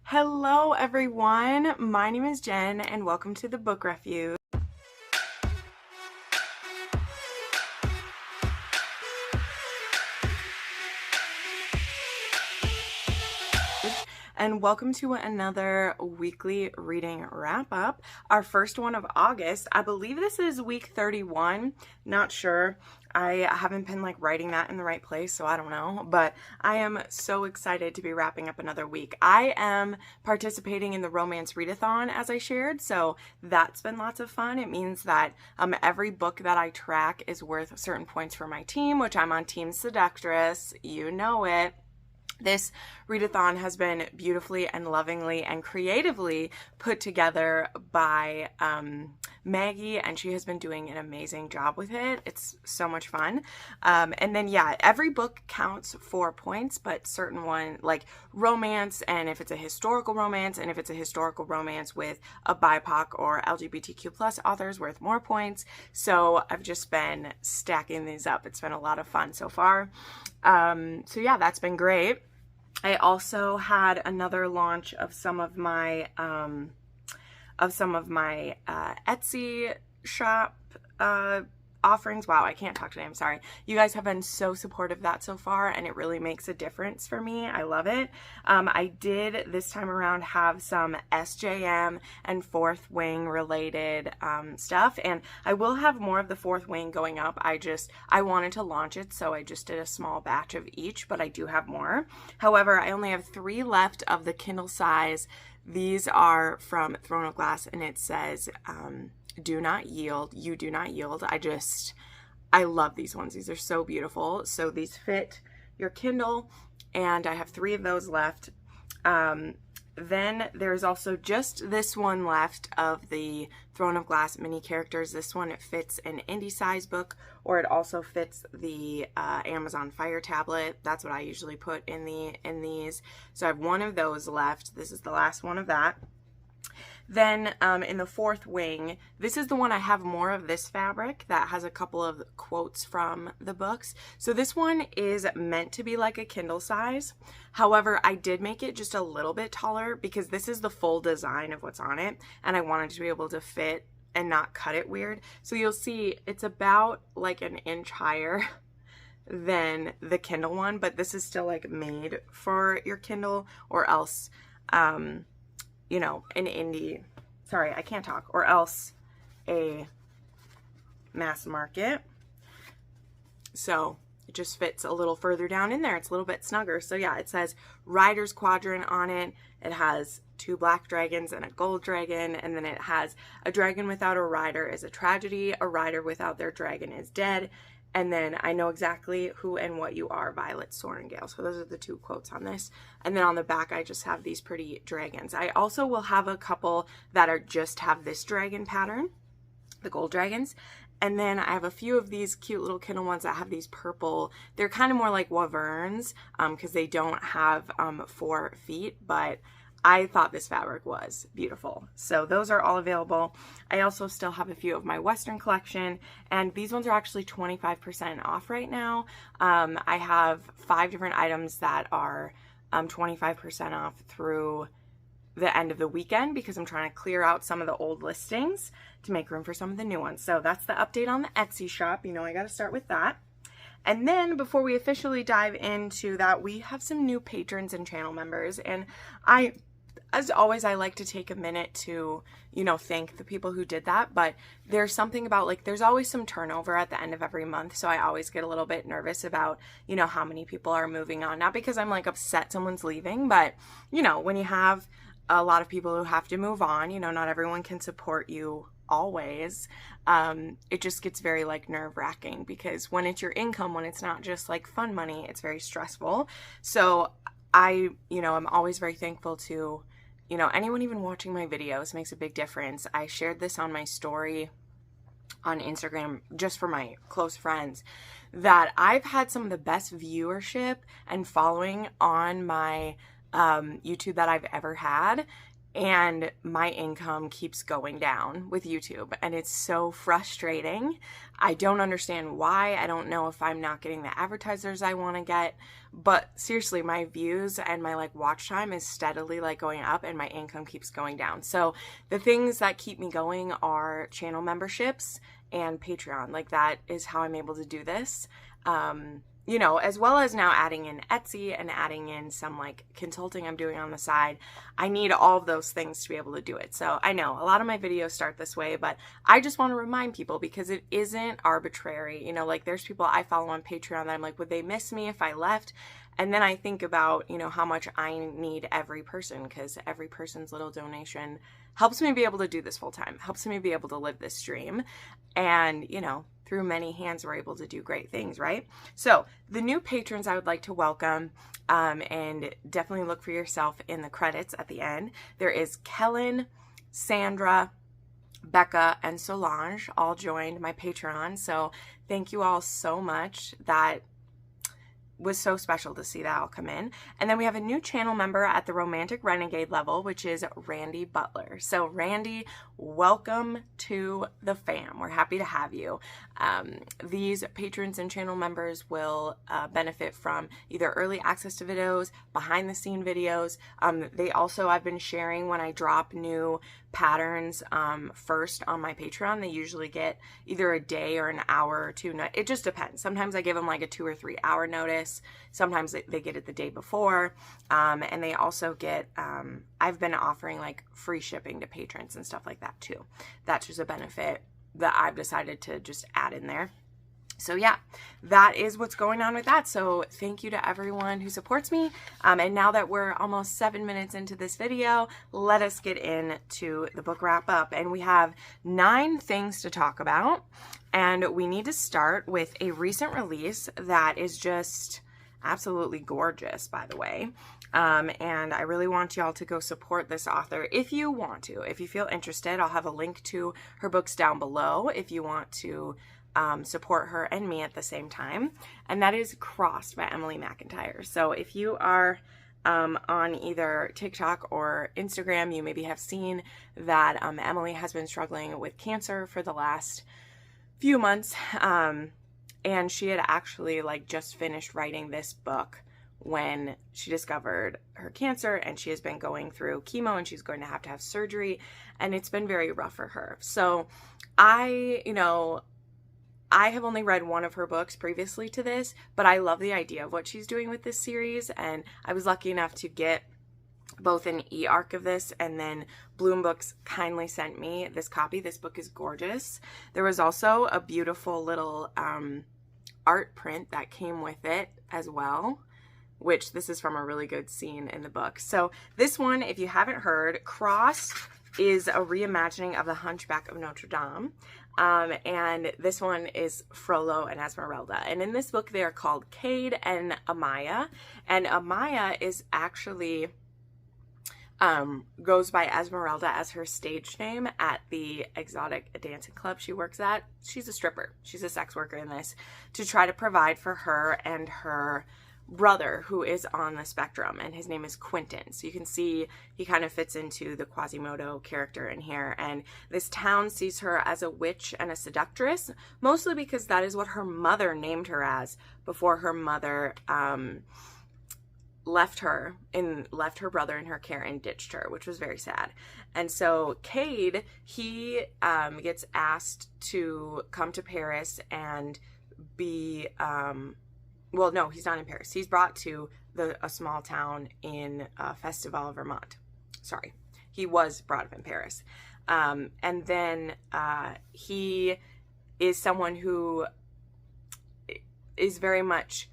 Hello everyone, my name is Jen and welcome to the Book Refuge. And welcome to another weekly reading wrap up. Our first one of August. I believe this is week 31. Not sure. I haven't been writing that in the right place, so I don't know. But I am so excited to be wrapping up another week. I am participating in the romance readathon as I shared, so that's been lots of fun. It means that every book that I track is worth certain points for my team, which I'm on Team Seductress. You know it. This readathon has been beautifully and lovingly and creatively put together by Maggie, and she has been doing an amazing job with it. It's so much fun. And then, yeah, every book counts 4 points, but certain one, like romance, and if it's a historical romance, and if it's a historical romance with a BIPOC or LGBTQ plus author is worth more points. So I've just been stacking these up. It's been a lot of fun so far. So yeah, that's been great. I also had another launch of some of my Etsy shop offerings. Wow, I can't talk today. I'm sorry. You guys have been so supportive of that so far, and it really makes a difference for me. I love it. I did this time around have some SJM and Fourth Wing related stuff, and I will have more of the Fourth Wing going up. I wanted to launch it, so I just did a small batch of each, but I do have more. However, I only have 3 left of the Kindle size. These are from Throne of Glass, and it says, do not yield. You do not yield. I love these ones. These are so beautiful. So these fit your Kindle, and I have 3 of those left. Then there's also just this one left of the Throne of Glass mini characters. This one, it fits an indie size book, or it also fits the Amazon Fire tablet. That's what I usually put in these. So I have 1 of those left. This is the last one of that. Then in the Fourth Wing, this is the one I have more of this fabric that has a couple of quotes from the books. So this one is meant to be like a Kindle size. However, I did make it just a little bit taller because this is the full design of what's on it, and I wanted to be able to fit and not cut it weird. So you'll see it's about like an inch higher than the Kindle one, but this is still like made for your Kindle, or else you know, an indie, sorry, I can't talk, or else a mass market. So it just fits a little further down in there. It's a little bit snugger. So yeah, it says Rider's Quadrant on it. It has 2 black dragons and a gold dragon, and then it has a dragon without a rider is a tragedy. A rider without their dragon is dead. And then I know exactly who and what you are, Violet Sortingale. So those are the 2 quotes on this. And then on the back, I just have these pretty dragons. I also will have a couple that are just have this dragon pattern, the gold dragons. And then I have a few of these cute little Kindle ones that have these purple, they're kind of more like wyverns because they don't have 4 feet, but I thought this fabric was beautiful. So those are all available. I also still have a few of my Western collection, and these ones are actually 25% off right now. I have 5 different items that are 25% off through the end of the weekend because I'm trying to clear out some of the old listings to make room for some of the new ones. So that's the update on the Etsy shop. You know, I got to start with that. And then before we officially dive into that, we have some new patrons and channel members, and as always, I like to take a minute to, you know, thank the people who did that, but there's something about, like, there's always some turnover at the end of every month, so I always get a little bit nervous about, you know, how many people are moving on. Not because I'm, like, upset someone's leaving, but, you know, when you have a lot of people who have to move on, you know, not everyone can support you always. It just gets very, like, nerve-wracking because when it's your income, when it's not just, like, fun money, it's very stressful. So I'm always very thankful to, you know, anyone even watching my videos makes a big difference. I shared this on my story on Instagram just for my close friends that I've had some of the best viewership and following on my YouTube that I've ever had. and my income keeps going down with YouTube, and it's so frustrating. I don't understand why. I don't know if I'm not getting the advertisers I want to get, but seriously, my views and my like watch time is steadily like going up, and my income keeps going down. So the things that keep me going are channel memberships and Patreon. Like, that is how I'm able to do this. You know, as well as now adding in Etsy and adding in some like consulting I'm doing on the side. I need all of those things to be able to do it. So I know a lot of my videos start this way, but I just want to remind people, because it isn't arbitrary. You know, like, there's people I follow on Patreon that I'm like, would they miss me if I left? And then I think about, you know, how much I need every person, because every person's little donation helps me be able to do this full time, helps me be able to live this dream. And, you know, through many hands, we're able to do great things, right? So the new patrons I would like to welcome, and definitely look for yourself in the credits at the end. There is Kellen, Sandra, Becca, and Solange all joined my Patreon. So thank you all so much. That was so special to see that all come in. And then we have a new channel member at the Romantic Renegade level, which is Randy Butler. So Randy, welcome to the fam. We're happy to have you. These patrons and channel members will benefit from either early access to videos, behind the scene videos. They also, I've been sharing when I drop new patterns first on my Patreon. They usually get either a day or an hour or two. It just depends. Sometimes I give them like a 2 or 3 hour notice. Sometimes they get it the day before. And they also get, I've been offering like free shipping to patrons and stuff like that too. That's just a benefit that I've decided to just add in there. So yeah, that is what's going on with that. So thank you to everyone who supports me. And now that we're almost 7 minutes into this video, let us get into the book wrap up. And we have 9 things to talk about. And we need to start with a recent release that is just absolutely gorgeous, by the way. And I really want y'all to go support this author if you want to. If you feel interested, I'll have a link to her books down below if you want to support her and me at the same time. And that is Crossed by Emily McIntyre. So if you are on either TikTok or Instagram, you maybe have seen that Emily has been struggling with cancer for the last few months. And she had actually like just finished writing this book when she discovered her cancer, and she has been going through chemo, and she's going to have surgery, and it's been very rough for her. So I have only read one of her books previously to this, but I love the idea of what she's doing with this series, and I was lucky enough to get both an e-arc of this, and then Bloom Books kindly sent me this copy. This book is gorgeous. There was also a beautiful little art print that came with it as well, which this is from a really good scene in the book. So this one, if you haven't heard, Crossed is a reimagining of The Hunchback of Notre Dame. And this one is Frollo and Esmeralda. And in this book, they are called Cade and Amaya. And Amaya is actually, goes by Esmeralda as her stage name at the exotic dancing club she works at. She's a stripper. She's a sex worker in this to try to provide for her and her brother, who is on the spectrum, and his name is Quentin. So you can see he kind of fits into the Quasimodo character in here. And this town sees her as a witch and a seductress, mostly because that is what her mother named her as before her mother left her brother in her care and ditched her, which was very sad. And so Cade, he gets asked to come to Paris and be well, no, he's not in Paris. He's brought to a small town in Festival, Vermont. Sorry. He was brought up in Paris. And then he is someone who is very much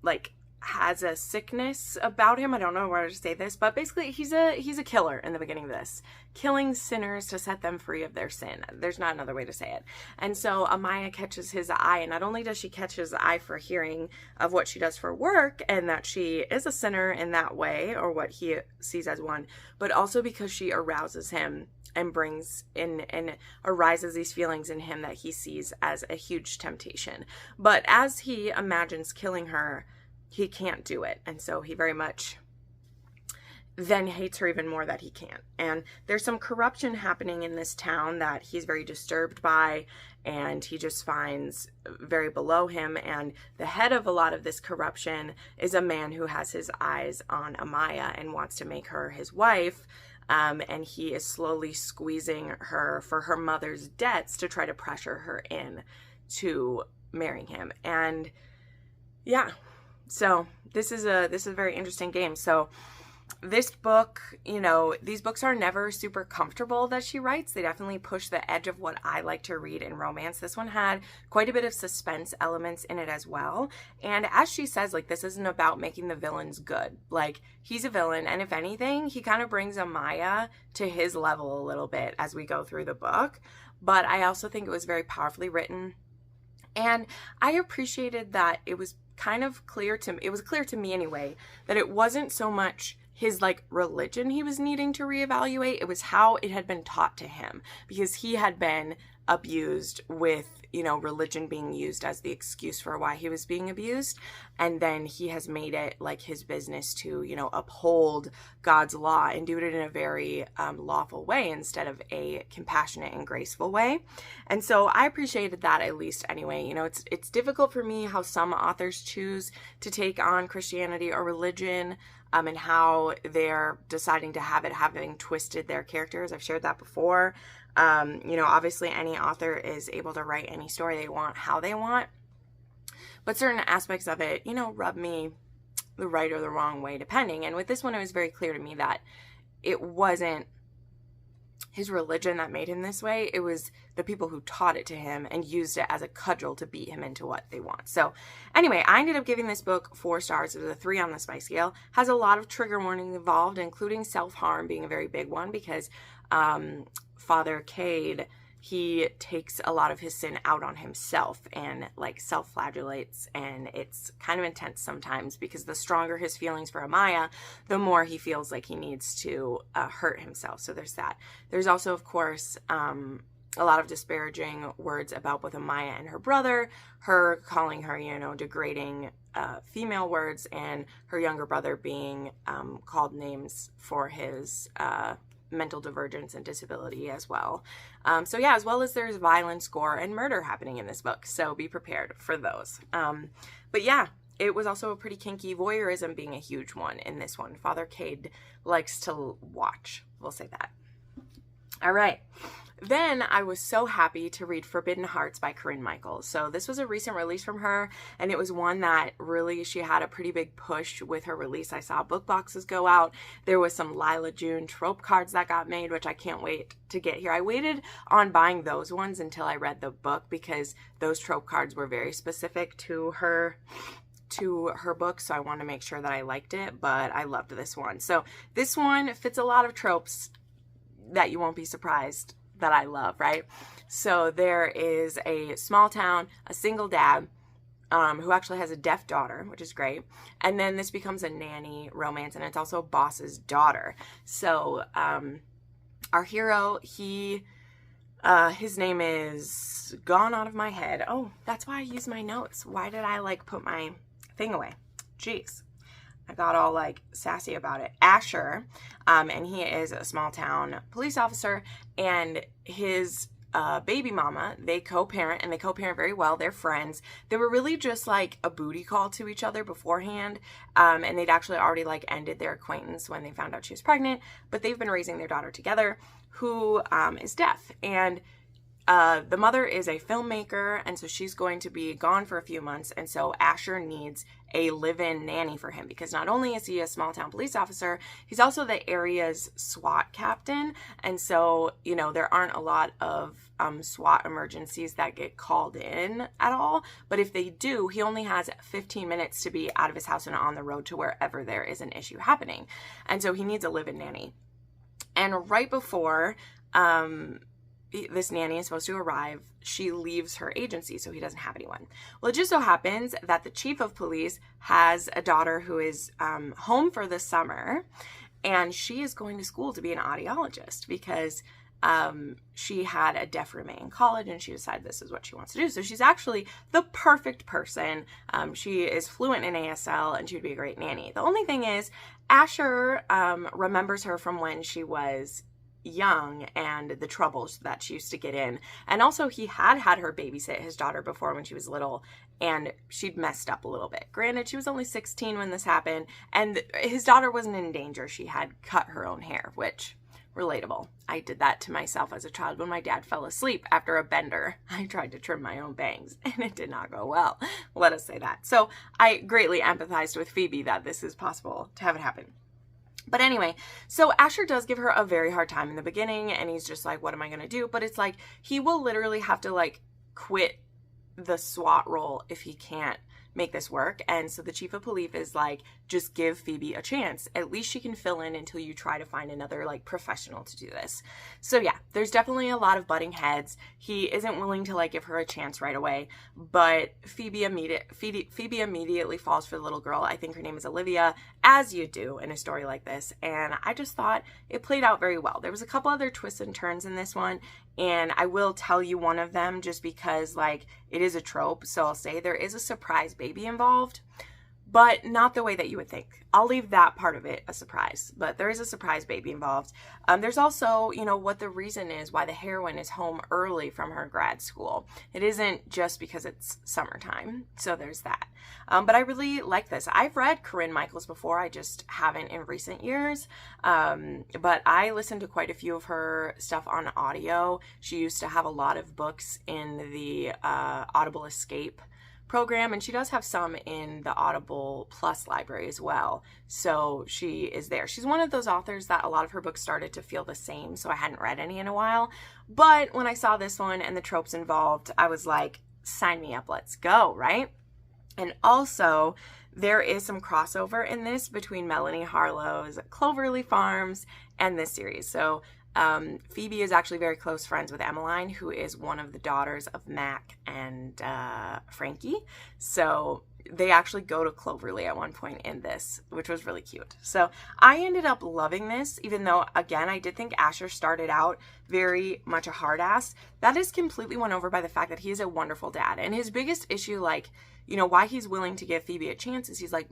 like has a sickness about him. I don't know where to say this, but basically he's a killer in the beginning of this, killing sinners to set them free of their sin. There's not another way to say it. And so Amaya catches his eye, and not only does she catch his eye for hearing of what she does for work and that she is a sinner in that way, or what he sees as one, but also because she arouses him and brings in and arises these feelings in him that he sees as a huge temptation. But as he imagines killing her, he can't do it. And so he very much then hates her even more that he can't. And there's some corruption happening in this town that he's very disturbed by, and he just finds very below him. And the head of a lot of this corruption is a man who has his eyes on Amaya and wants to make her his wife. And he is slowly squeezing her for her mother's debts to try to pressure her in to marrying him. And yeah, so this is a very interesting game. So this book, you know, these books are never super comfortable that she writes. They definitely push the edge of what I like to read in romance. This one had quite a bit of suspense elements in it as well. And as she says, like, this isn't about making the villains good. Like, he's a villain, and if anything, he kind of brings Amaya to his level a little bit as we go through the book. But I also think it was very powerfully written. And I appreciated that it was kind of clear to me, it was clear to me anyway, that it wasn't so much his like religion he was needing to reevaluate. It was how it had been taught to him, because he had been abused with, you know, religion being used as the excuse for why he was being abused. And then he has made it like his business to, you know, uphold God's law and do it in a very lawful way instead of a compassionate and graceful way. And so I appreciated that, at least anyway. You know, it's difficult for me how some authors choose to take on Christianity or religion, and how they're deciding to have it having twisted their characters. I've shared that before. You know, obviously any author is able to write any story they want, how they want, but certain aspects of it, you know, rub me the right or the wrong way, depending. And with this one, it was very clear to me that it wasn't his religion that made him this way. It was the people who taught it to him and used it as a cudgel to beat him into what they want. So anyway, I ended up giving this book 4 stars. It was a 3 on the spice scale. Has a lot of trigger warnings involved, including self-harm being a very big one, because Father Cade, he takes a lot of his sin out on himself and like self-flagellates, and it's kind of intense sometimes, because the stronger his feelings for Amaya, the more he feels like he needs to hurt himself. So there's that. There's also, of course, a lot of disparaging words about both Amaya and her brother, her calling her, you know, degrading female words, and her younger brother being called names for his mental divergence and disability as well. So yeah, as well as there's violence, gore, and murder happening in this book. So be prepared for those. But yeah, it was also a pretty kinky, voyeurism being a huge one in this one. Father Cade likes to watch. We'll say that. All right. Then I was so happy to read Forbidden Hearts by Corinne Michaels. So this was a recent release from her, and it was one that really, she had a pretty big push with her release. I saw book boxes go out. There was some Lila June trope cards that got made, which I can't wait to get here. I waited on buying those ones until I read the book, because those trope cards were very specific to her book, so I wanted to make sure that I liked it, but I loved this one. So this one fits a lot of tropes that you won't be surprised that I love, right? So there is a small town, a single dad, who actually has a deaf daughter, which is great. And then this becomes a nanny romance, and it's also boss's daughter. So our hero, his name is gone out of my head. Oh, that's why I use my notes. Why did I like put my thing away? Jeez. I got all like sassy about it. Asher, and he is a small town police officer, and his baby mama, they co-parent, and they co-parent very well. They're friends. They were really just like a booty call to each other beforehand, and they'd actually already like ended their acquaintance when they found out she was pregnant, but they've been raising their daughter together, who is deaf. And the mother is a filmmaker, and so she's going to be gone for a few months, and so Asher needs a live-in nanny for him, because not only is he a small-town police officer, he's also the area's SWAT captain, and so, you know, there aren't a lot of SWAT emergencies that get called in at all, but if they do, he only has 15 minutes to be out of his house and on the road to wherever there is an issue happening, and so he needs a live-in nanny. And right before this nanny is supposed to arrive, she leaves her agency, so he doesn't have anyone. Well, it just so happens that the chief of police has a daughter who is home for the summer, and she is going to school to be an audiologist, because she had a deaf roommate in college, and she decided this is what she wants to do. So she's actually the perfect person. She is fluent in ASL, and she would be a great nanny. The only thing is, Asher remembers her from when she was young and the troubles that she used to get in. And also, he had her babysit his daughter before when she was little, and she'd messed up a little bit. Granted, she was only 16 when this happened, and his daughter wasn't in danger. She had cut her own hair, which, relatable. I did that to myself as a child when my dad fell asleep after a bender. I tried to trim my own bangs, and it did not go well. Let us say that. So I greatly empathized with Phoebe that this is possible to have it happen. But anyway, so Asher does give her a very hard time in the beginning, and he's just like, what am I going to do? But it's like, he will literally have to like quit the SWAT role if he can't make this work. And so the chief of police is like, just give Phoebe a chance. At least she can fill in until you try to find another like professional to do this. So yeah, there's definitely a lot of butting heads. He isn't willing to like give her a chance right away, but Phoebe immediately falls for the little girl. I think her name is Olivia, as you do in a story like this. And I just thought it played out very well. There was a couple other twists and turns in this one, and I will tell you one of them just because like it is a trope. So I'll say there is a surprise baby involved, but not the way that you would think. I'll leave that part of it a surprise, but there is a surprise baby involved. There's also, you know, what the reason is why the heroine is home early from her grad school. It isn't just because it's summertime. So there's that. But I really like this. I've read Corinne Michaels before. I just haven't in recent years. But I listened to quite a few of her stuff on audio. She used to have a lot of books in the Audible Escape program, and she does have some in the Audible Plus library as well. So she is there. She's one of those authors that a lot of her books started to feel the same, so I hadn't read any in a while. But when I saw this one and the tropes involved, I was like, sign me up, let's go, right? And also, there is some crossover in this between Melanie Harlow's Cloverleaf Farms and this series. So Phoebe is actually very close friends with Emmeline, who is one of the daughters of Mac and Frankie. So they actually go to Cloverleaf at one point in this, which was really cute. So I ended up loving this, even though, again, I did think Asher started out very much a hard ass. That is completely won over by the fact that he is a wonderful dad. And his biggest issue, like, you know, why he's willing to give Phoebe a chance is he's like,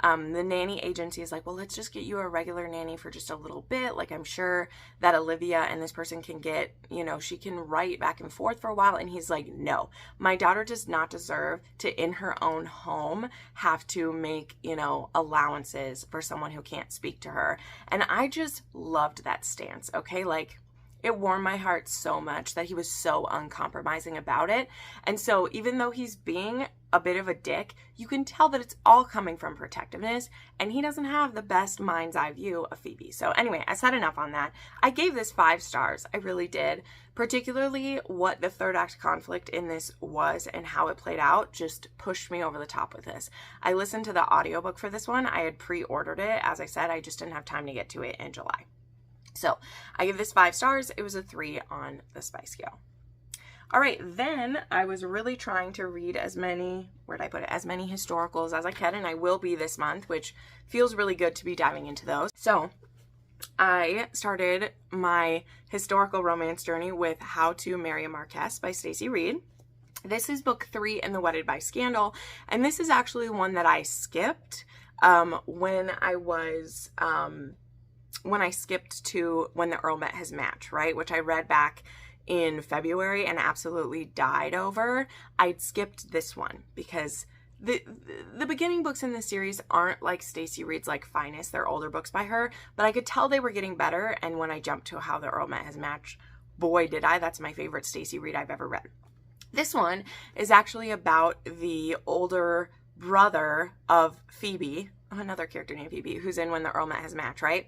the nanny agency is like, well, let's just get you a regular nanny for just a little bit. Like, I'm sure that Olivia and this person can get, you know, she can write back and forth for a while. And he's like, no, my daughter does not deserve to, in her own home, have to make, you know, allowances for someone who can't speak to her. And I just loved that stance. Okay. Like, it warmed my heart so much that he was so uncompromising about it. And so even though he's being a bit of a dick, you can tell that it's all coming from protectiveness, and he doesn't have the best mind's eye view of Phoebe. So anyway, I said enough on that. I gave this 5 stars. I really did. Particularly what the third act conflict in this was and how it played out just pushed me over the top with this. I listened to the audiobook for this one. I had pre-ordered it. As I said, I just didn't have time to get to it in July. So I give this 5 stars. It was a 3 on the spice scale. All right, then I was really trying to read as many, as many historicals as I can, and I will be this month, which feels really good to be diving into those. So I started my historical romance journey with How to Marry a Marquess by Stacey Reed. This is book 3 in the Wedded by Scandal, and this is actually one that I skipped when I skipped to When the Earl Met His Match, right? Which I read back in February and absolutely died over. I'd skipped this one because the beginning books in this series aren't like Stacey Reed's like finest. They're older books by her, but I could tell they were getting better. And when I jumped to How the Earl Met His Match, boy, did I. That's my favorite Stacey Reed I've ever read. This one is actually about the older brother of Phoebe, another character named Phoebe, who's in When the Earl Met His Match, right?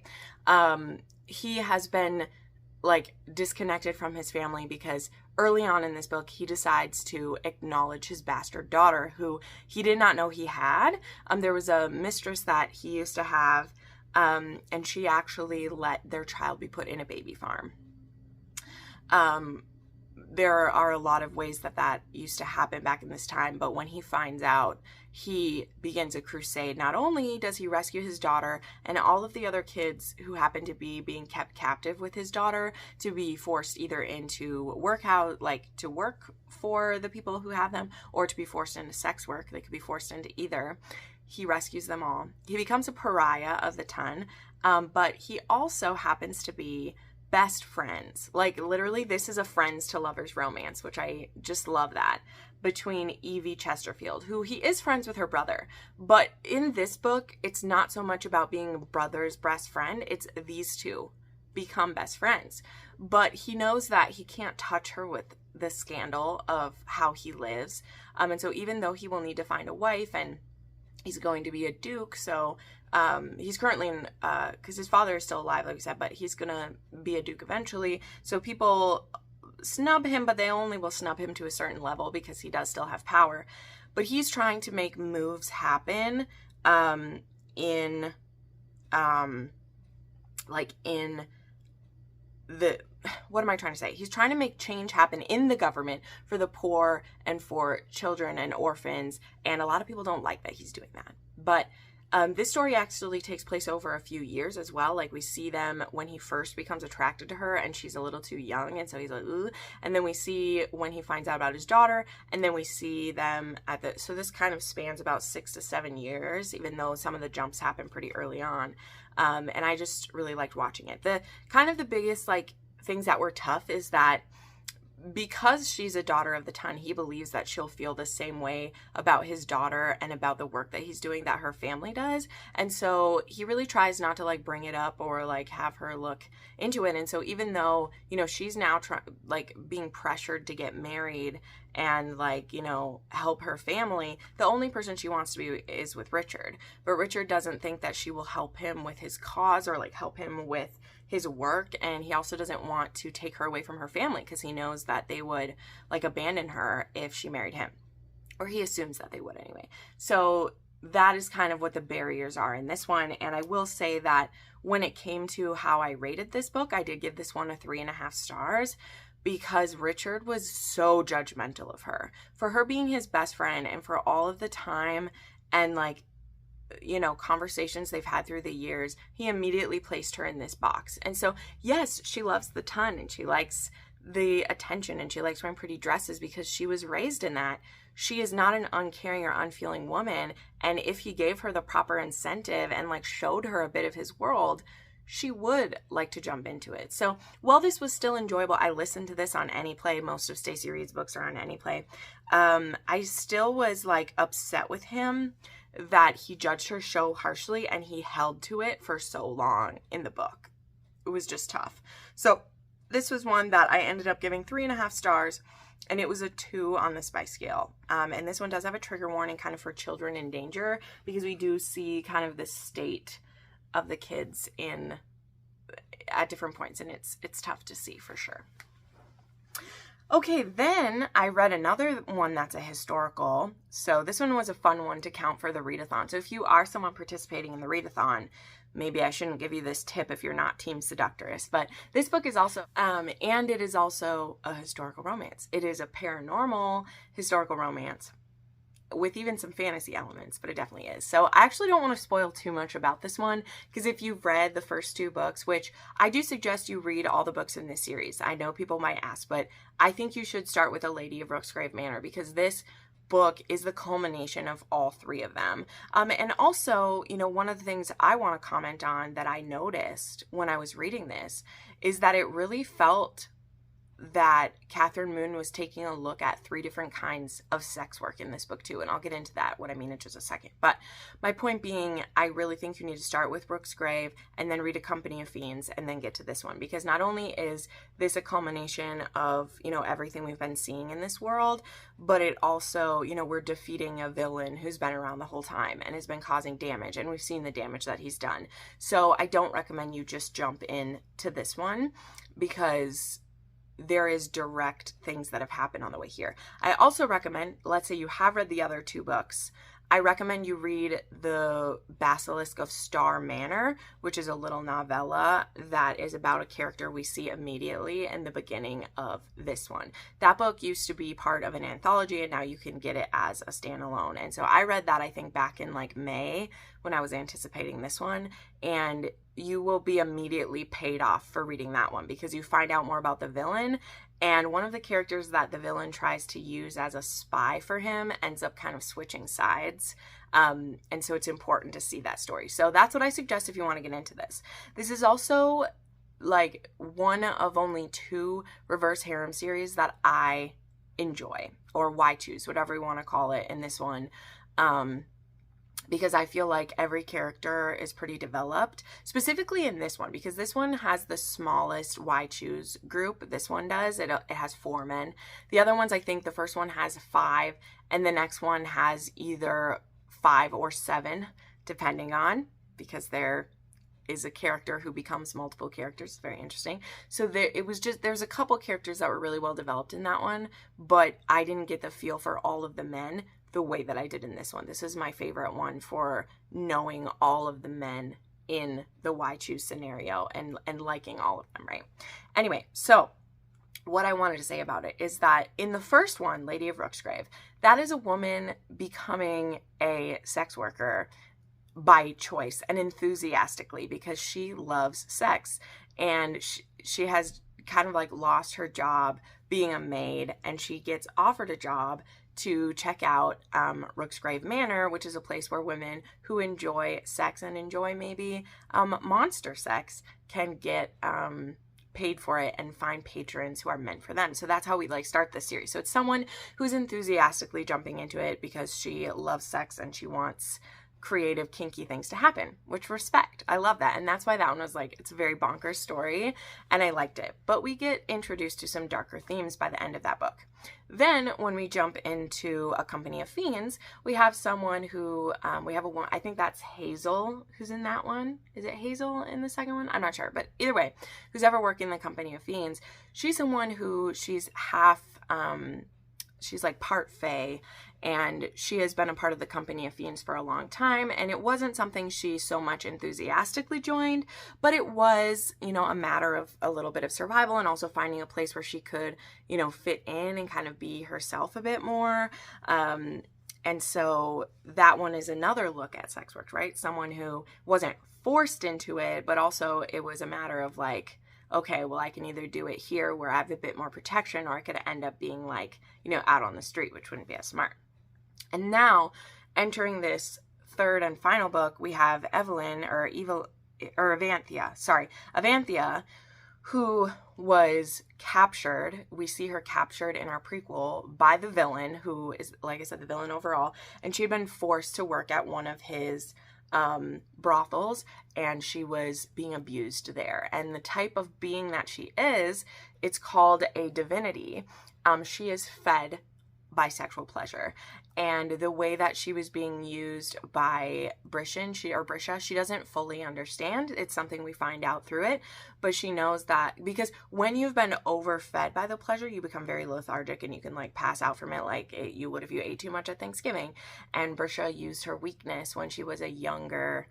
He has been like disconnected from his family because early on in this book, he decides to acknowledge his bastard daughter, who he did not know he had. There was a mistress that he used to have, and she actually let their child be put in a baby farm. there are a lot of ways that used to happen back in this time, but when he finds out, he begins a crusade. Not only does he rescue his daughter and all of the other kids who happen to be being kept captive with his daughter to be forced either into to work for the people who have them, or to be forced into sex work. They could be forced into either. He rescues them all. He becomes a pariah of the ton, but he also happens to be best friends. Like, literally, this is a friends to lovers romance, which I just love that, between Evie Chesterfield, who he is friends with her brother. But in this book, it's not so much about being a brother's best friend. It's these two become best friends. But he knows that he can't touch her with the scandal of how he lives. And so even though he will need to find a wife, and he's going to be a duke, so he's currently in, because his father is still alive, like we said, but he's going to be a duke eventually. So people snub him, but they only will snub him to a certain level because he does still have power. But he's trying to make moves happen in the, what am I trying to say? He's trying to make change happen in the government for the poor and for children and orphans. And a lot of people don't like that he's doing that. But this story actually takes place over a few years as well. Like, we see them when he first becomes attracted to her and she's a little too young, and so he's like, ooh. And then we see when he finds out about his daughter, and then we see them so this kind of spans about 6 to 7 years, even though some of the jumps happen pretty early on. And I just really liked watching it. The biggest things that were tough is that because she's a daughter of the ton, he believes that she'll feel the same way about his daughter and about the work that he's doing that her family does. And so he really tries not to bring it up or have her look into it. And so even though, she's now being pressured to get married and help her family, the only person she wants to be is with Richard. But Richard doesn't think that she will help him with his cause or help him with his work, and he also doesn't want to take her away from her family because he knows that they would abandon her if she married him, or he assumes that they would anyway. So that is kind of what the barriers are in this one. And I will say that when it came to how I rated this book, I did give this one a 3.5 stars because Richard was so judgmental of her for her being his best friend and for all of the time and conversations they've had through the years. He immediately placed her in this box. And so, yes, she loves the ton and she likes the attention and she likes wearing pretty dresses because she was raised in that. She is not an uncaring or unfeeling woman. And if he gave her the proper incentive and showed her a bit of his world, she would like to jump into it. So while this was still enjoyable, I listened to this on Anyplay. Most of Stacey Reed's books are on Anyplay. I still was upset with him that he judged her so harshly and he held to it for so long in the book. It was just tough. So this was one that I ended up giving 3.5 stars, and it was a 2 on the spice scale. And this one does have a trigger warning kind of for children in danger because we do see kind of the state of the kids at different points, and it's tough to see for sure. Okay, then I read another one that's a historical. So this one was a fun one to count for the readathon. So if you are someone participating in the readathon, maybe I shouldn't give you this tip if you're not Team Seductress, but this book is also, and it is also a historical romance. It is a paranormal historical romance with even some fantasy elements, but it definitely is. So I actually don't want to spoil too much about this one because if you've read the first 2 books, which I do suggest you read all the books in this series. I know people might ask, but I think you should start with A Lady of Rooksgrave Manor because this book is the culmination of all 3 of them. And also, one of the things I want to comment on that I noticed when I was reading this is that it really felt that Catherine Moon was taking a look at 3 different kinds of sex work in this book too, and I'll get into that, what I mean in just a second. But my point being, I really think you need to start with Rooksgrave and then read A Company of Fiends and then get to this one, because not only is this a culmination of, everything we've been seeing in this world, but it also, we're defeating a villain who's been around the whole time and has been causing damage, and we've seen the damage that he's done. So I don't recommend you just jump in to this one because there is direct things that have happened on the way here. I also recommend, let's say you have read the other 2 books, I recommend you read The Basilisk of Star Manor, which is a little novella that is about a character we see immediately in the beginning of this one. That book used to be part of an anthology, and now you can get it as a standalone. And so I read that, I think, back in like May when I was anticipating this one, and you will be immediately paid off for reading that one because you find out more about the villain, and one of the characters that the villain tries to use as a spy for him ends up kind of switching sides. And so it's important to see that story. So that's what I suggest if you want to get into this. This is also like one of only 2 reverse harem series that I enjoy, or why choose, whatever you want to call it in this one. Because I feel like every character is pretty developed, specifically in this one, because this one has the smallest why choose group. This one does. It has 4 men. The other ones, I think the first one has 5, and the next one has either 5 or 7, depending on, because there is a character who becomes multiple characters. It's very interesting. So there's a couple characters that were really well developed in that one, but I didn't get the feel for all of the men the way that I did in this one. This is my favorite one for knowing all of the men in the why choose scenario and liking all of them, right? Anyway, so what I wanted to say about it is that in the first one, Lady of Rooksgrave, that is a woman becoming a sex worker by choice and enthusiastically because she loves sex, and she has kind of like lost her job being a maid, and she gets offered a job to check out Rooksgrave Manor, which is a place where women who enjoy sex and enjoy maybe monster sex can get paid for it and find patrons who are meant for them. So that's how we like start this series. So it's someone who's enthusiastically jumping into it because she loves sex and she wants creative, kinky things to happen, which respect. I love that. And that's why that one was like, it's a very bonkers story and I liked it. But we get introduced to some darker themes by the end of that book. Then when we jump into A Company of Fiends, we have someone who, we have a woman, I think that's Hazel who's in that one. Is it Hazel in the second one? I'm not sure. But either way, who's ever working in the Company of Fiends, she's someone who she's half, she's like part fae, and she has been a part of the Company of Fiends for a long time, and it wasn't something she so much enthusiastically joined, but it was, you know, a matter of a little bit of survival and also finding a place where she could, you know, fit in and kind of be herself a bit more. And so that one is another look at sex work, right? Someone who wasn't forced into it, but also it was a matter of like, okay, well, I can either do it here where I have a bit more protection, or I could end up being like, you know, out on the street, which wouldn't be as smart. And now, entering this third and final book, we have Avanthia, who was captured. We see her captured in our prequel by the villain, who is, like I said, the villain overall, and she had been forced to work at one of his brothels, and she was being abused there. And the type of being that she is, it's called a divinity. She is fed by sexual pleasure, and the way that she was being used by Brisha, she doesn't fully understand. It's something we find out through it, but she knows that because when you've been overfed by the pleasure, you become very lethargic and you can like pass out from it like you would if you ate too much at Thanksgiving. And Brisha used her weakness when she was a younger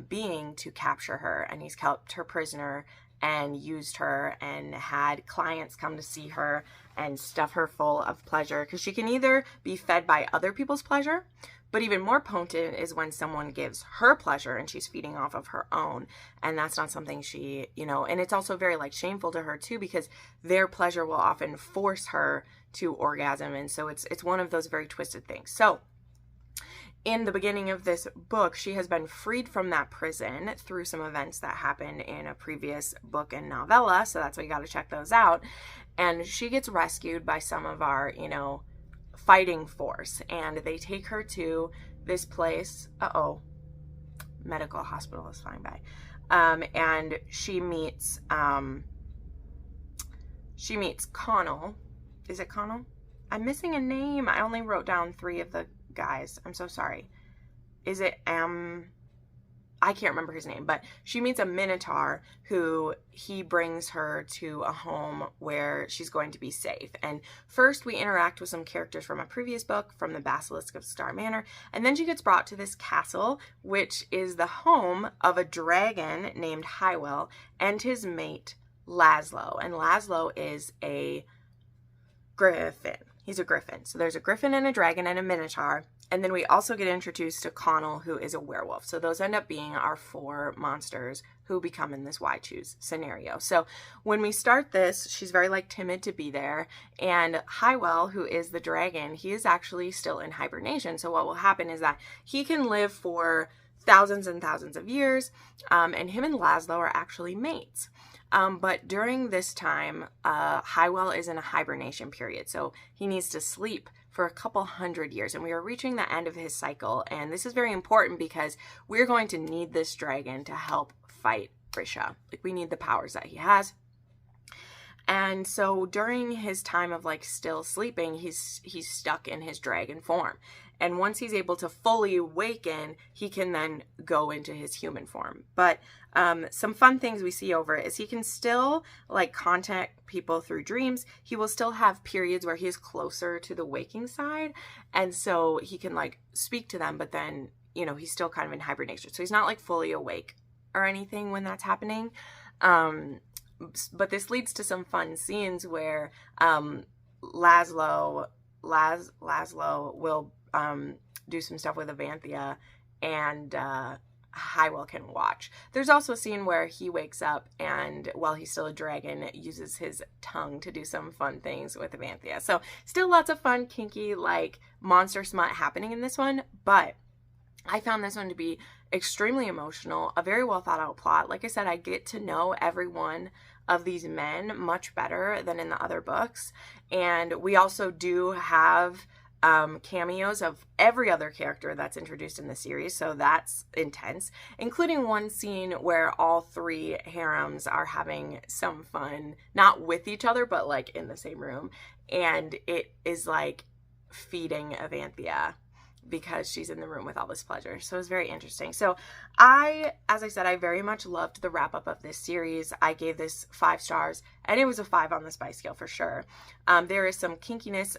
being to capture her, and he's kept her prisoner and used her and had clients come to see her and stuff her full of pleasure, because she can either be fed by other people's pleasure, but even more potent is when someone gives her pleasure and she's feeding off of her own, and that's not something she, you know, and it's also very like shameful to her too, because their pleasure will often force her to orgasm, and so it's one of those very twisted things. So in the beginning of this book, she has been freed from that prison through some events that happened in a previous book and novella. So that's why you got to check those out. And she gets rescued by some of our, you know, fighting force. And they take her to this place. Medical hospital is flying by. And she meets Connell. Is it Connell? I'm missing a name. I only wrote down 3 of the guys. I'm so sorry. Is it I I can't remember his name, but she meets a minotaur who he brings her to a home where she's going to be safe. And first we interact with some characters from a previous book, from the Basilisk of Star Manor, and then she gets brought to this castle, which is the home of a dragon named Hywel and his mate Laszlo. And Laszlo is a griffin. He's a griffin. So there's a griffin and a dragon and a minotaur. And then we also get introduced to Connell, who is a werewolf. So those end up being our 4 monsters who become in this why choose scenario. So when we start this, she's very like timid to be there. And Hywel, who is the dragon, he is actually still in hibernation. So what will happen is that he can live for thousands and thousands of years. And him and Laszlo are actually mates. But during this time, Hywel is in a hibernation period. So he needs to sleep for a couple hundred years, and we are reaching the end of his cycle. And this is very important because we're going to need this dragon to help fight Grisha. Like, we need the powers that he has. And so during his time of like still sleeping, he's stuck in his dragon form. And once he's able to fully awaken, he can then go into his human form. But some fun things we see over it is he can still like contact people through dreams. He will still have periods where he is closer to the waking side. And so he can like speak to them, but then, you know, he's still kind of in hibernation. So he's not like fully awake or anything when that's happening. But this leads to some fun scenes where Laszlo will do some stuff with Avanthia, and Hywel can watch. There's also a scene where he wakes up and while he's still a dragon, uses his tongue to do some fun things with Avanthia. So still lots of fun, kinky, like monster smut happening in this one, but I found this one to be extremely emotional, a very well thought out plot. Like I said, I get to know every one of these men much better than in the other books. And we also do have cameos of every other character that's introduced in the series, so that's intense, including one scene where all 3 harems are having some fun, not with each other, but like in the same room, and it is like feeding Avanthia because she's in the room with all this pleasure. So it's very interesting. So as I said, I very much loved the wrap up of this series. I gave this 5 stars, and it was a 5 on the spice scale for sure. There is some kinkiness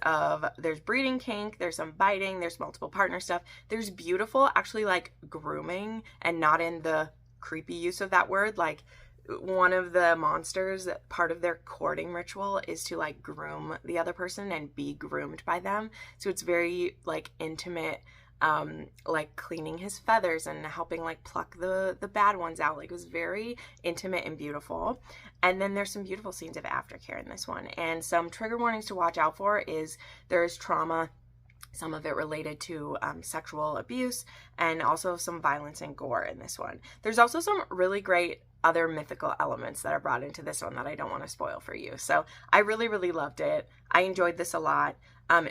there's breeding kink, there's some biting, there's multiple partner stuff. There's beautiful, actually like grooming, and not in the creepy use of that word. Like, one of the monsters, part of their courting ritual is to like groom the other person and be groomed by them. So it's very like intimate, like cleaning his feathers and helping like pluck the bad ones out. Like, it was very intimate and beautiful. And then there's some beautiful scenes of aftercare in this one. And some trigger warnings to watch out for is there's trauma, some of it related to sexual abuse, and also some violence and gore in this one. There's also some really great other mythical elements that are brought into this one that I don't want to spoil for you. So I really, really loved it. I enjoyed this a lot.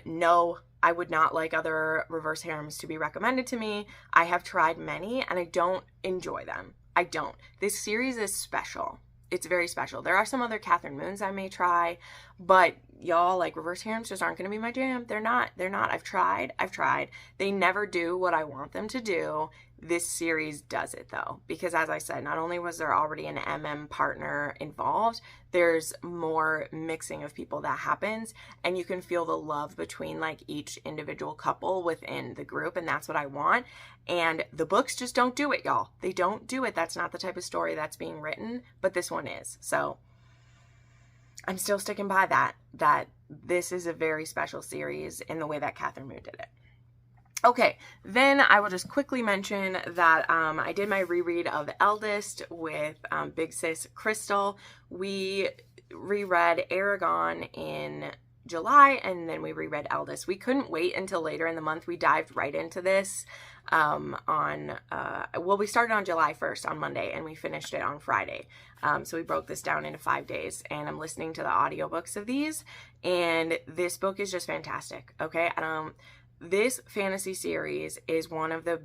No, I would not like other reverse harems to be recommended to me. I have tried many and I don't enjoy them. I don't. This series is special. It's very special. There are some other Catherine Moons I may try, but y'all, like, reverse harems just aren't going to be my jam. They're not. I've tried. They never do what I want them to do. This series does it though, because as I said, not only was there already an MM partner involved, there's more mixing of people that happens, and you can feel the love between like each individual couple within the group, and that's what I want. And the books just don't do it, y'all. They don't do it. That's not the type of story that's being written, but this one is. So I'm still sticking by that this is a very special series in the way that Catherine Moon did it. Okay, then I will just quickly mention that I did my reread of Eldest with Big Sis Crystal. We reread Aragon in July, and then we reread Eldest. We couldn't wait until later in the month. We dived right into this we started on July 1st on Monday, and we finished it on Friday. So we broke this down into 5 days, and I'm listening to the audiobooks of these, and this book is just fantastic, okay? This fantasy series is one of the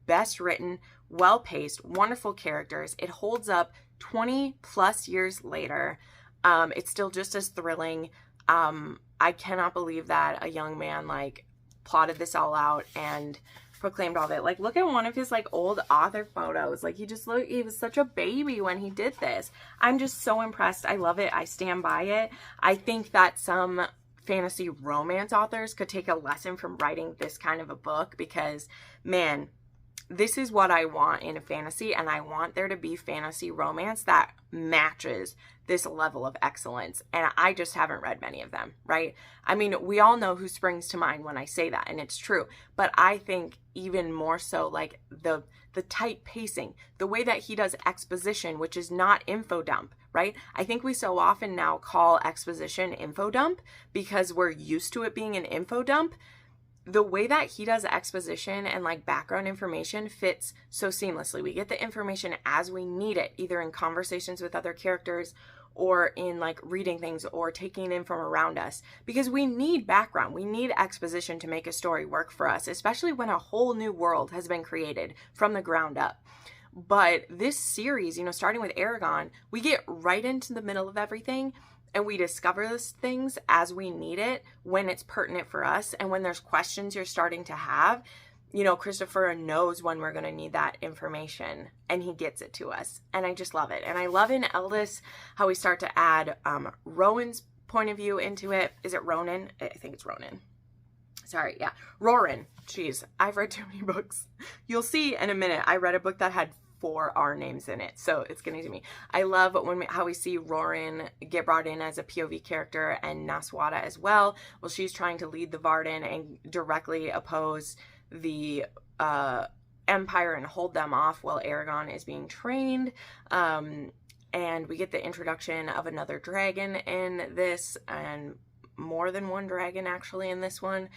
best written, well-paced, wonderful characters. It holds up 20 plus years later. It's still just as thrilling. I cannot believe that a young man like plotted this all out and proclaimed all of it. Like, look at one of his like old author photos. Like, he was such a baby when he did this. I'm just so impressed. I love it. I stand by it. I think that some fantasy romance authors could take a lesson from writing this kind of a book, because man, this is what I want in a fantasy, and I want there to be fantasy romance that matches this level of excellence. And I just haven't read many of them, right? I mean, we all know who springs to mind when I say that, and it's true. But I think even more so, like the tight pacing, the way that he does exposition, which is not info dump, right? I think we so often now call exposition info dump because we're used to it being an info dump. The way that he does exposition and like background information fits so seamlessly. We get the information as we need it, either in conversations with other characters or in like reading things or taking it in from around us, because we need background. We need exposition to make a story work for us, especially when a whole new world has been created from the ground up. But this series, you know, starting with Eragon, we get right into the middle of everything. And we discover those things as we need it, when it's pertinent for us. And when there's questions you're starting to have, you know, Christopher knows when we're going to need that information, and he gets it to us. And I just love it. And I love in Eldest how we start to add Rowan's point of view into it. Is it Ronan? I think it's Ronan. Sorry, yeah. Roran. Jeez, I've read too many books. You'll see in a minute. I read a book that had 4 R names in it, so it's getting to me. I love how we see Roran get brought in as a POV character, and Naswada as well. Well, she's trying to lead the Varden and directly oppose the Empire and hold them off while Eragon is being trained. And we get the introduction of another dragon in this, and more than one dragon actually in this one.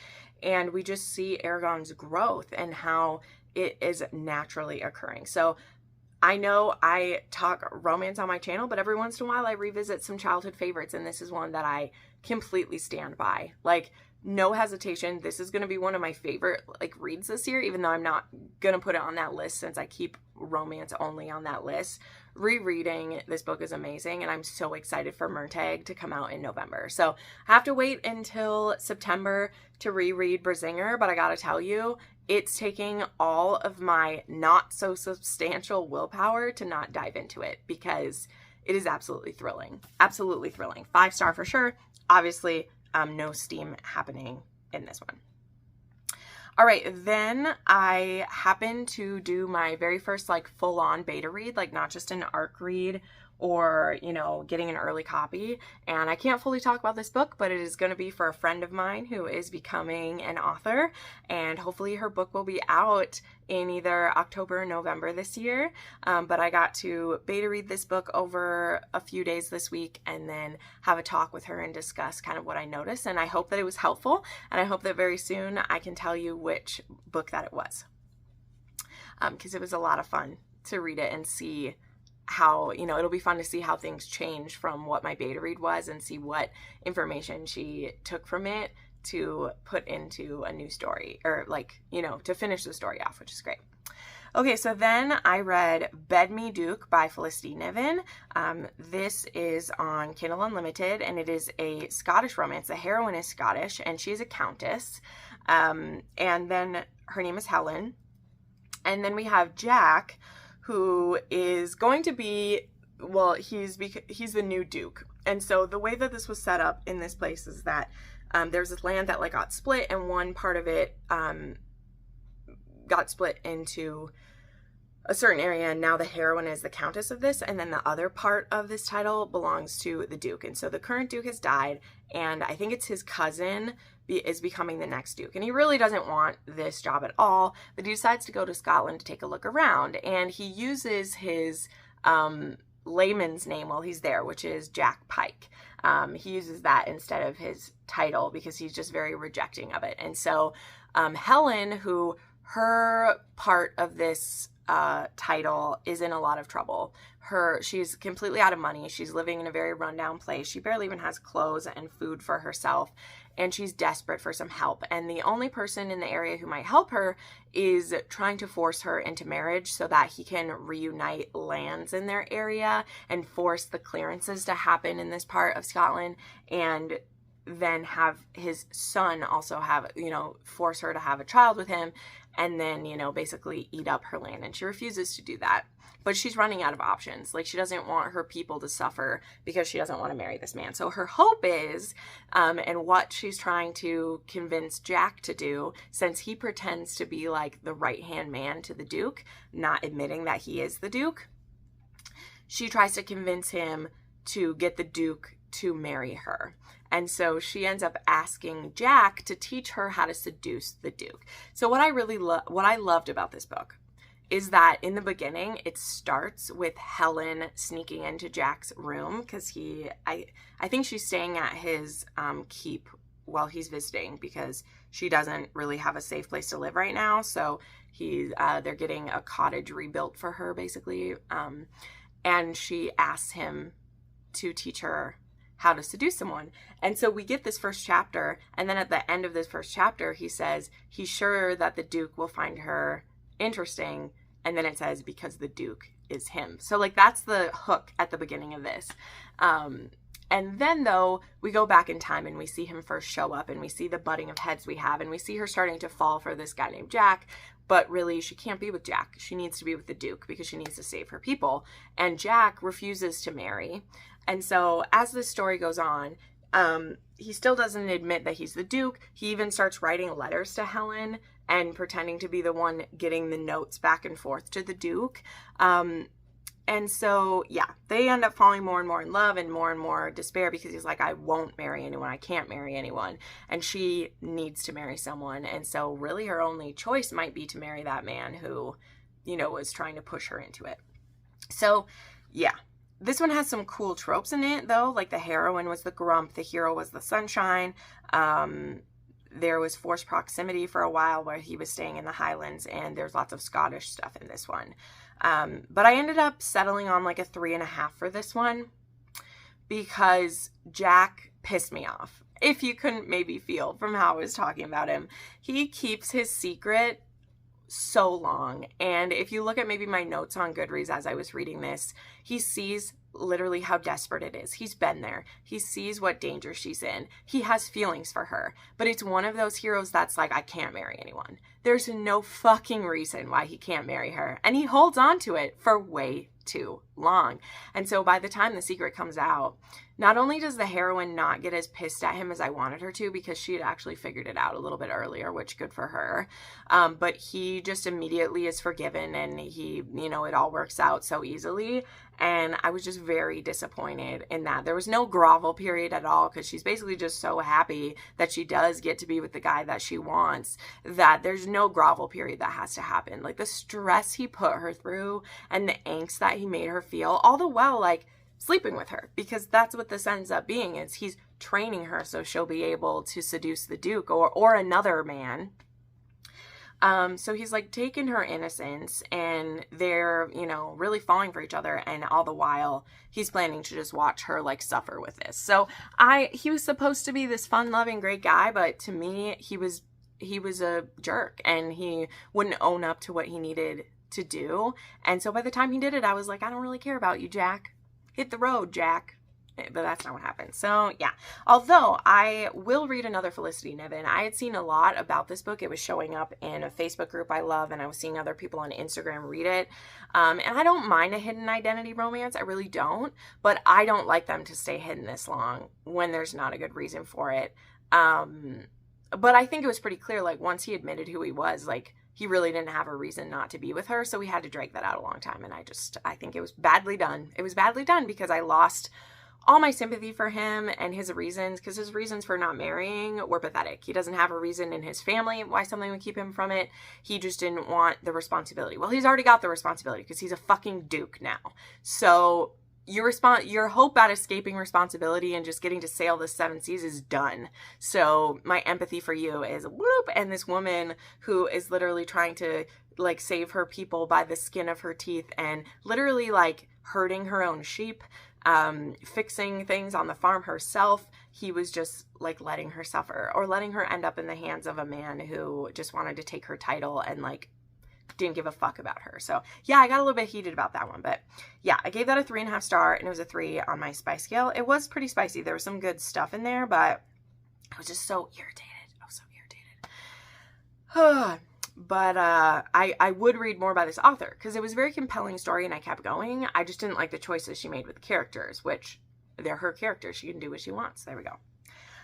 And we just see Eragon's growth and how it is naturally occurring. So I know I talk romance on my channel, but every once in a while I revisit some childhood favorites, and this is one that I completely stand by. Like, no hesitation. This is going to be one of my favorite like reads this year, even though I'm not going to put it on that list since I keep romance only on that list. Rereading this book is amazing, and I'm so excited for Murtagh to come out in November. So I have to wait until September to reread Brazinger, but I gotta tell you, it's taking all of my not so substantial willpower to not dive into it, because it is absolutely thrilling. Absolutely thrilling. 5-star for sure. Obviously, no steam happening in this one. All right, then I happened to do my very first like full-on beta read, like not just an ARC read or, you know, getting an early copy. And I can't fully talk about this book, but it is going to be for a friend of mine who is becoming an author, and hopefully her book will be out in either October or November this year. But I got to beta read this book over a few days this week, and then have a talk with her and discuss kind of what I noticed. And I hope that it was helpful, and I hope that very soon I can tell you which book that it was, because it was a lot of fun to read it and see how, you know, it'll be fun to see how things change from what my beta read was, and see what information she took from it to put into a new story, or like, you know, to finish the story off, which is great. Okay, so then I read Bed Me Duke by Felicity Niven. This is on Kindle Unlimited, and it is a Scottish romance. The heroine is Scottish, and she's a countess. And then her name is Helen. And then we have Jack, who is going to be, well, he's the new duke. And so the way that this was set up in this place is that there's this land that like got split, and one part of it got split into a certain area, and now the heroine is the countess of this, and then the other part of this title belongs to the duke. And so the current duke has died, and I think it's his cousin is becoming the next duke, and he really doesn't want this job at all, but he decides to go to Scotland to take a look around, and he uses his layman's name while he's there, which is Jack Pike. He uses that instead of his title because he's just very rejecting of it. And so Helen, who her part of this title is in a lot of trouble. She's completely out of money. She's living in a very rundown place. She barely even has clothes and food for herself, and she's desperate for some help. And the only person in the area who might help her is trying to force her into marriage so that he can reunite lands in their area and force the clearances to happen in this part of Scotland, and then have his son also have, you know, force her to have a child with him. and then, you know, basically eat up her land. And she refuses to do that. But she's running out of options. Like, she doesn't want her people to suffer because she doesn't want to marry this man. So her hope is, and what she's trying to convince Jack to do, since he pretends to be like the right-hand man to the Duke, not admitting that he is the Duke, she tries to convince him to get the Duke to marry her. And so she ends up asking Jack to teach her how to seduce the Duke. So what I loved about this book is that in the beginning, it starts with Helen sneaking into Jack's room because I think she's staying at his keep while he's visiting because she doesn't really have a safe place to live right now. So they're getting a cottage rebuilt for her, basically. And she asks him to teach her how to seduce someone. And so we get this first chapter, and then at the end of this first chapter, he says he's sure that the Duke will find her interesting, and then it says because the Duke is him. So like that's the hook at the beginning of this. And then though we go back in time and we see him first show up and we see the butting of heads we have and we see her starting to fall for this guy named Jack, but really she can't be with Jack. She needs to be with the Duke because she needs to save her people. And Jack refuses to marry. And so as this story goes on, he still doesn't admit that he's the Duke. He even starts writing letters to Helen and pretending to be the one getting the notes back and forth to the Duke. And so, yeah, they end up falling more and more in love and more despair because he's like, I won't marry anyone. I can't marry anyone. And she needs to marry someone. And so really her only choice might be to marry that man who, you know, was trying to push her into it. So, yeah. This one has some cool tropes in it, though. Like the heroine was the grump. The hero was the sunshine. There was forced proximity for a while where he was staying in the Highlands, and there's lots of Scottish stuff in this one. But I ended up settling on like a 3.5 for this one because Jack pissed me off. If you couldn't maybe feel from how I was talking about him, he keeps his secret so long. And if you look at maybe my notes on Goodreads as I was reading this, he sees literally how desperate it is. He's been there. He sees what danger she's in. He has feelings for her. But it's one of those heroes that's like, I can't marry anyone. There's no fucking reason why he can't marry her. And he holds on to it for way too long. And so by the time the secret comes out, not only does the heroine not get as pissed at him as I wanted her to because she had actually figured it out a little bit earlier, which good for her, but he just immediately is forgiven and he, you know, it all works out so easily. And I was just very disappointed in that. There was no grovel period at all because she's basically just so happy that she does get to be with the guy that she wants that there's no grovel period that has to happen. Like the stress he put her through and the angst that he made her feel, all the while like sleeping with her, because that's what this ends up being, is he's training her so she'll be able to seduce the Duke or another man. So he's like taking her innocence and they're, you know, really falling for each other. And all the while he's planning to just watch her like suffer with this. So he was supposed to be this fun loving, great guy. But to me, he was a jerk and he wouldn't own up to what he needed to do. And so by the time he did it, I was like, I don't really care about you, Jack. Hit the road, Jack. But that's not what happened. So yeah, although I will read another Felicity Niven. I had seen a lot about this book. It was showing up in a Facebook group I love, and I was seeing other people on Instagram read it. And I don't mind a hidden identity romance. I really don't. But I don't like them to stay hidden this long when there's not a good reason for it. But I think it was pretty clear, like once he admitted who he was, like he really didn't have a reason not to be with her. So we had to drag that out a long time. And I think it was badly done. It was badly done because I lost all my sympathy for him and his reasons, because his reasons for not marrying were pathetic. He doesn't have a reason in his family why something would keep him from it. He just didn't want the responsibility. Well, he's already got the responsibility because he's a fucking Duke now. So your hope at escaping responsibility and just getting to sail the 7 seas is done. So my empathy for you is whoop. And this woman who is literally trying to like save her people by the skin of her teeth and literally like herding her own sheep, fixing things on the farm herself. He was just like letting her suffer or letting her end up in the hands of a man who just wanted to take her title and like didn't give a fuck about her. So yeah, I got a little bit heated about that one, but yeah, I gave that a 3.5 star and it was a 3 on my spice scale. It was pretty spicy. There was some good stuff in there, but I was just so irritated. I was so irritated. But I would read more by this author because it was a very compelling story and I kept going. I just didn't like the choices she made with the characters, which they're her characters. She can do what she wants. There we go.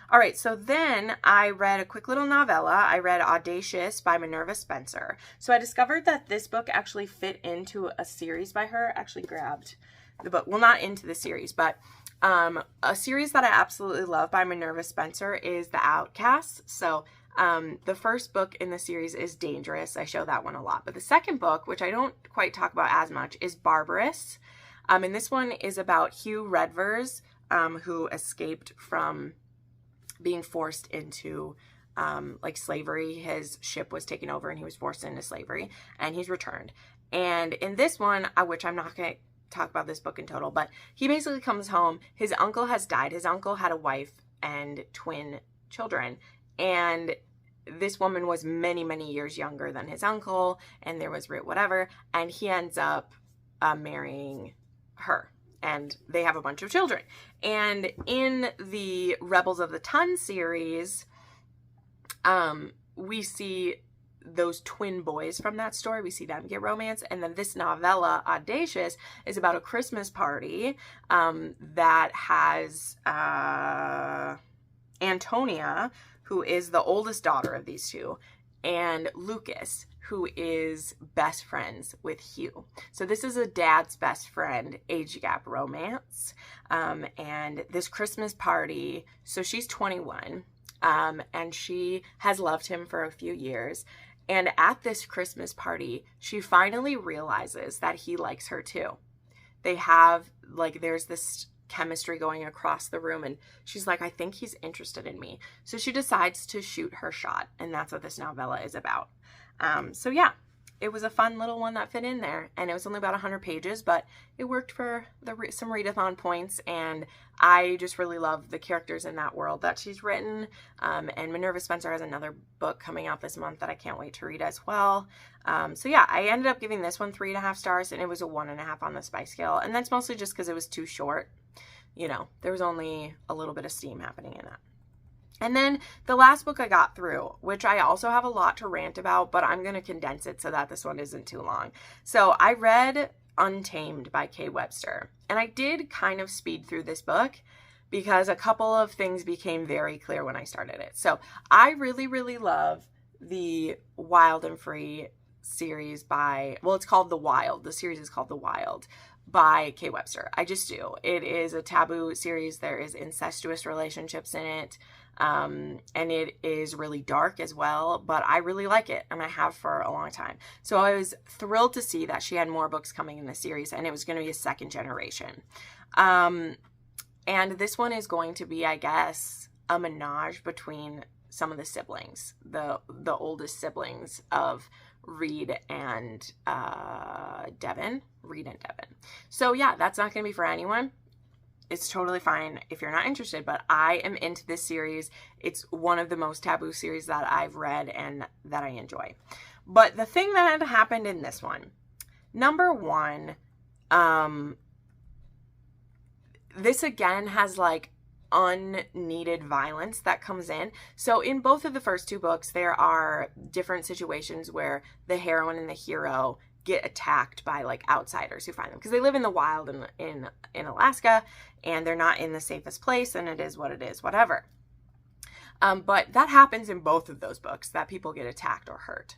All right, so then I read a quick little novella. I read Audacious by Minerva Spencer. So I discovered that this book actually fit into a series by her. Actually grabbed the book. Well, not into the series, but a series that I absolutely love by Minerva Spencer is The Outcasts. So the first book in the series is Dangerous. I show that one a lot. But the second book, which I don't quite talk about as much, is Barbarous. And this one is about Hugh Redvers, who escaped from being forced into like slavery. His ship was taken over and he was forced into slavery and he's returned. And in this one, which I'm not going to talk about this book in total, but he basically comes home. His uncle has died. His uncle had a wife and twin children. And this woman was many, many years younger than his uncle. And there was whatever. And he ends up marrying her. And they have a bunch of children. And in the Rebels of the Ton series, we see those twin boys from that story. We see them get romance. And then this novella, Audacious, is about a Christmas party that has Antonia, who is the oldest daughter of these two, and Lucas, who is best friends with Hugh. So this is a dad's best friend age gap romance. And this Christmas party, so she's 21, and she has loved him for a few years. And at this Christmas party, she finally realizes that he likes her too. They have, like, there's this chemistry going across the room, and she's like, I think he's interested in me. So she decides to shoot her shot, and that's what this novella is about. So yeah, it was a fun little one that fit in there, and it was only about 100 pages, but it worked for some readathon points, and I just really love the characters in that world that she's written. And Minerva Spencer has another book coming out this month that I can't wait to read as well. So yeah, I ended up giving this one 3.5 stars, and it was a 1.5 on the spice scale, and that's mostly just because it was too short. You know, there was only a little bit of steam happening in that. And then the last book I got through, which I also have a lot to rant about, but I'm going to condense it so that this one isn't too long. So I read Untamed by Kay Webster, and I did kind of speed through this book because a couple of things became very clear when I started it. So I really, really love the Wild and Free series by, well, it's called The Wild. The series is called The Wild by Kay Webster. I just do. It is a taboo series. There is incestuous relationships in it. And it is really dark as well, but I really like it, and I have for a long time. So I was thrilled to see that she had more books coming in the series, and it was going to be a second generation. And this one is going to be, I guess, a menage between some of the siblings, the oldest siblings of Reed and Devin. So yeah, that's not going to be for anyone. It's totally fine if you're not interested, but I am into this series. It's one of the most taboo series that I've read and that I enjoy. But the thing that happened in this one, number one, this again has like unneeded violence that comes in. So in both of the first two books, there are different situations where the heroine and the hero get attacked by like outsiders who find them because they live in the wild in Alaska, and they're not in the safest place, and it is what it is, whatever. But that happens in both of those books, that people get attacked or hurt.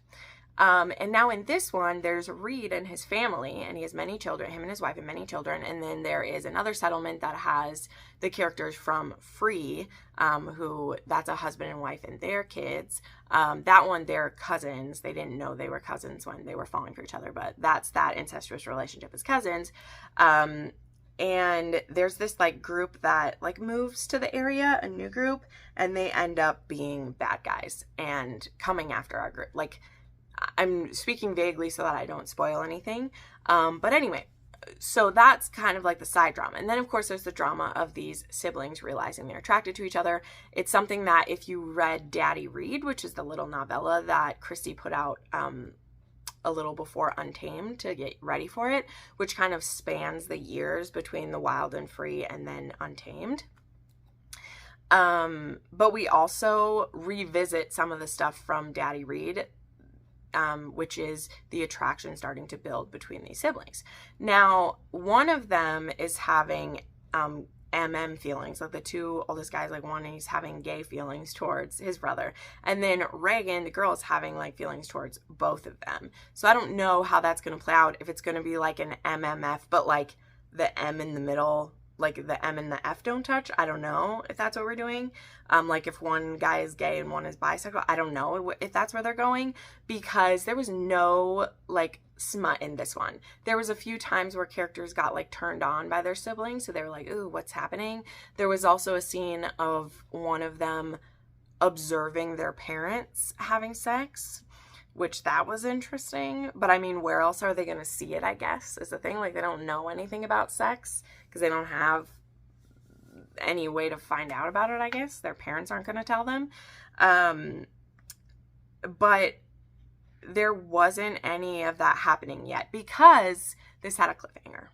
And now in this one, there's Reed and his family, and he has many children, him and his wife and many children. And then there is another settlement that has the characters from Free, who that's a husband and wife and their kids. That one, they're cousins. They didn't know they were cousins when they were falling for each other, but that's that incestuous relationship as cousins. And there's this like group that like moves to the area, a new group, and they end up being bad guys and coming after our group. Like, I'm speaking vaguely so that I don't spoil anything. But anyway, so that's kind of like the side drama. And then of course there's the drama of these siblings realizing they're attracted to each other. It's something that if you read Daddy Read, which is the little novella that Christy put out a little before Untamed to get ready for it, which kind of spans the years between the Wild and Free and then Untamed. But we also revisit some of the stuff from Daddy Read which is the attraction starting to build between these siblings. Now, one of them is having feelings, like the two oldest guys, like one he's having gay feelings towards his brother, and then Reagan, the girl, is having like feelings towards both of them. So I don't know how that's going to play out, if it's going to be like an MMF, but like the M in the middle, like the M and the F don't touch. I don't know if that's what we're doing. Like if one guy is gay and one is bisexual, I don't know if that's where they're going, because there was no like smut in this one. There was a few times where characters got like turned on by their siblings, so they were like, ooh, what's happening? There was also a scene of one of them observing their parents having sex, which that was interesting. But I mean, where else are they going to see it, I guess, is the thing. Like, they don't know anything about sex because they don't have any way to find out about it, I guess. Their parents aren't going to tell them. But there wasn't any of that happening yet because this had a cliffhanger.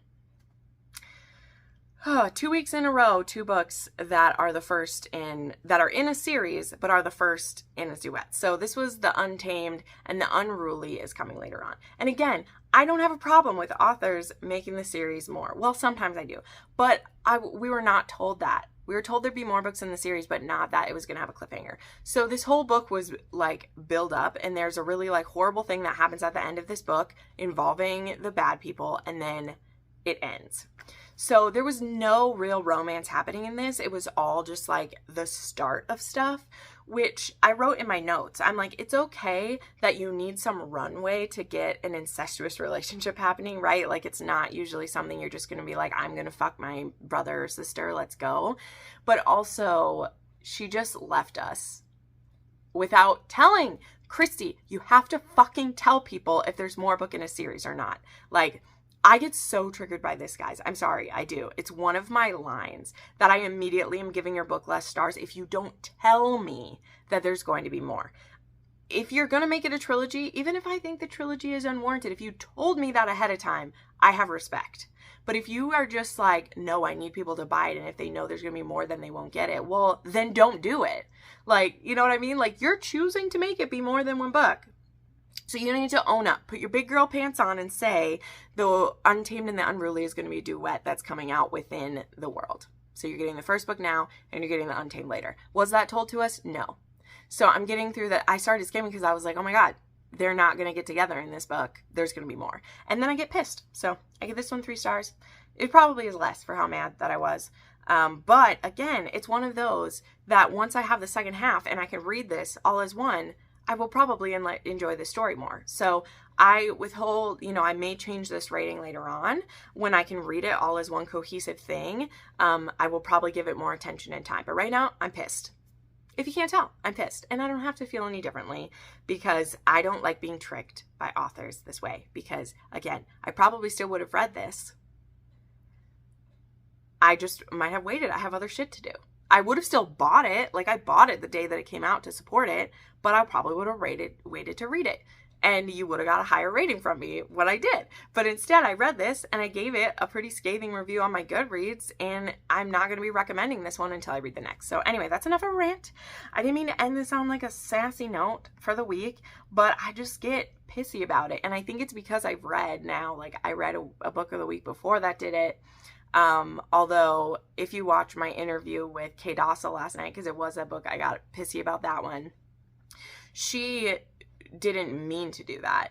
2 weeks in a row, 2 books that are the first that are in a series, but are the first in a duet. So this was The Untamed, and The Unruly is coming later on. And again, I don't have a problem with authors making the series more. Well, sometimes I do, but we were not told that. We were told there'd be more books in the series, but not that it was going to have a cliffhanger. So this whole book was like build up, and there's a really like horrible thing that happens at the end of this book involving the bad people, and then it ends. So there was no real romance happening in this. It was all just like the start of stuff, which I wrote in my notes. I'm like, it's okay that you need some runway to get an incestuous relationship happening, right? Like, it's not usually something you're just going to be like, I'm going to fuck my brother or sister, let's go. But also, she just left us without telling. Christy, you have to fucking tell people if there's more book in a series or not. Like, I get so triggered by this, guys. I'm sorry, I do. It's one of my lines that I immediately am giving your book less stars if you don't tell me that there's going to be more. If you're going to make it a trilogy, even if I think the trilogy is unwarranted, if you told me that ahead of time, I have respect. But if you are just like, no, I need people to buy it, and if they know there's going to be more, then they won't get it, well, then don't do it. Like, you know what I mean? Like, you're choosing to make it be more than one book. So you need to own up. Put your big girl pants on and say the Untamed and the Unruly is going to be a duet that's coming out within the world. So you're getting the first book now, and you're getting the Untamed later. Was that told to us? No. So I'm getting through that. I started skimming because I was like, oh my God, they're not going to get together in this book. There's going to be more. And then I get pissed. So I give this one 3 stars. It probably is less for how mad that I was. But again, it's one of those that once I have the second half and I can read this all as one, I will probably enjoy the story more. So I withhold, I may change this rating later on when I can read it all as one cohesive thing. I will probably give it more attention and time. But right now, I'm pissed. If you can't tell, I'm pissed. And I don't have to feel any differently because I don't like being tricked by authors this way. Because, again, I probably still would have read this. I just might have waited. I have other shit to do. I would have still bought it. Like, I bought it the day that it came out to support it, but I probably would have waited to read it. And you would have got a higher rating from me when I did. But instead, I read this and I gave it a pretty scathing review on my Goodreads, and I'm not going to be recommending this one until I read the next. So anyway, that's enough of a rant. I didn't mean to end this on like a sassy note for the week, but I just get pissy about it. And I think it's because I've read now, like I read a book of the week before that did it. Although if you watch my interview with Kay Dossel last night, because it was a book, I got pissy about that one. She didn't mean to do that,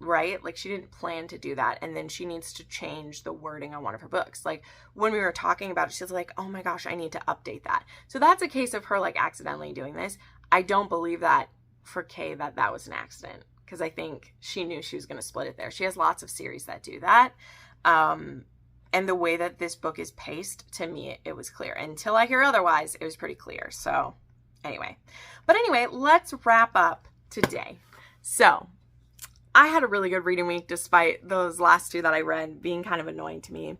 right? Like, she didn't plan to do that. And then she needs to change the wording on one of her books. Like, when we were talking about it, she was like, oh my gosh, I need to update that. So that's a case of her like accidentally doing this. I don't believe that for Kay that was an accident, because I think she knew she was going to split it there. She has lots of series that do that. And the way that this book is paced, to me, it was clear. Until I hear otherwise, it was pretty clear. So anyway, let's wrap up today. So I had a really good reading week despite those last 2 that I read being kind of annoying to me.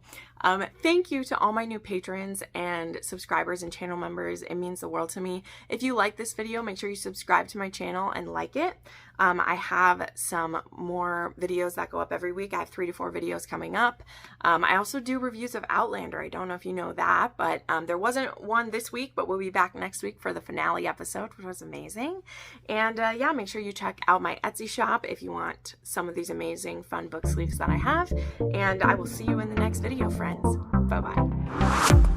Thank you to all my new patrons and subscribers and channel members. It means the world to me. If you like this video, make sure you subscribe to my channel and like it. I have some more videos that go up every week. I have 3 to 4 videos coming up. I also do reviews of Outlander. I don't know if you know that, but there wasn't one this week, but we'll be back next week for the finale episode, which was amazing. And yeah, make sure you check out my Etsy shop if you want some of these amazing fun book sleeves that I have. And I will see you in the next video, friends. Bye-bye.